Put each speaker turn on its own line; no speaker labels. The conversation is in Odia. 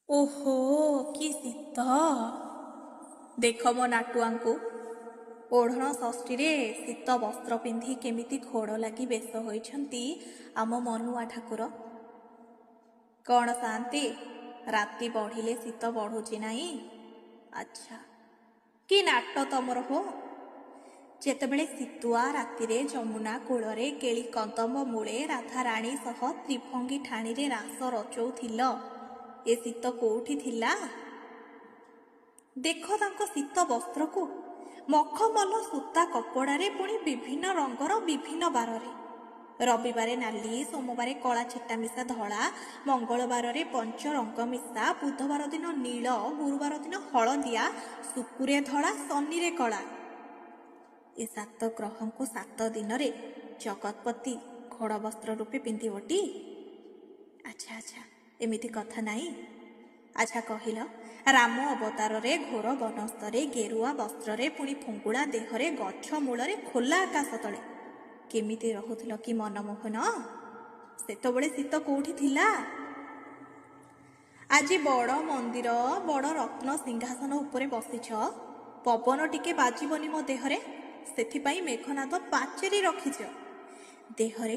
ଓହୋ କି ଶୀତ। ଦେଖ ମୋ ନାଟୁଆଙ୍କୁ ଓଢ଼ଣ ଷଷ୍ଠୀରେ ଶୀତ ବସ୍ତ୍ର ପିନ୍ଧି କେମିତି ଘୋଡ଼ ଲାଗି ବେଶ ହୋଇଛନ୍ତି ଆମ ମନୁଆ ଠାକୁର। କ'ଣ ଶାନ୍ତି, ରାତି ବଢ଼ିଲେ ଶୀତ ବଢ଼ୁଛି ନାହିଁ? ଆଚ୍ଛା, କି ନାଟ ତମର ହୋ। ଯେତେବେଳେ ଶୀତୁଆ ରାତିରେ ଯମୁନା କୂଳରେ କେଳି କଦମ୍ବ ମୂଳେ ରାଧାରାଣୀ ସହ ତ୍ରିଭଙ୍ଗୀ ଠାଣିରେ ରାସ ରଚଉଥିଲ, ଏ ଶୀତ କୋଉଠି ଥିଲା? ଦେଖ ତାଙ୍କ ଶୀତ ବସ୍ତ୍ରକୁ, ମଖମଲ ସୂତା କପଡ଼ାରେ, ପୁଣି ବିଭିନ୍ନ ରଙ୍ଗର ବିଭିନ୍ନ ବାରରେ। ରବିବାରେ ନାଲି, ସୋମବାରେ କଳା ଛିଟା ମିଶା ଧଳା, ମଙ୍ଗଳବାରରେ ପଞ୍ଚ ରଙ୍ଗ ମିଶା, ବୁଧବାର ଦିନ ନୀଳ, ଗୁରୁବାର ଦିନ ହଳଦିଆ, ଶୁକ୍ରେ ଧଳା, ଶନିରେ କଳା। ଏ 7 ଗ୍ରହଙ୍କୁ 7 ଦିନରେ ଜଗତପତି ଘୋଡ଼ ବସ୍ତ୍ର ରୂପେ ପିନ୍ଧିବଟି? ଆଚ୍ଛା ଆଚ୍ଛା, ଏମିତି କଥା ନାହିଁ। ଆଚ୍ଛା କହିଲ, ରାମ ଅବତାରରେ ଘୋର ବନସ୍ତରେ ଗେରୁଆ ବସ୍ତ୍ରରେ, ପୁଣି ଫୁଙ୍ଗୁଳା ଦେହରେ, ଗଛ ମୂଳରେ, ଖୋଲା ଆକାଶ ତଳେ କେମିତି ରହୁଥିଲ କି ମନମୋହନ? ସେତେବେଳେ ଶୀତ କୋଉଠି ଥିଲା? ଆଜି ବଡ଼ ମନ୍ଦିର, ବଡ଼ ରତ୍ନ ସିଂହାସନ ଉପରେ ବସିଛ, ପବନ ଟିକେ ବାଜିବନି ମୋ ଦେହରେ, ସେଥିପାଇଁ ମେଘନାଦ ପାଚେରି ରଖିଛ। ଦେହରେ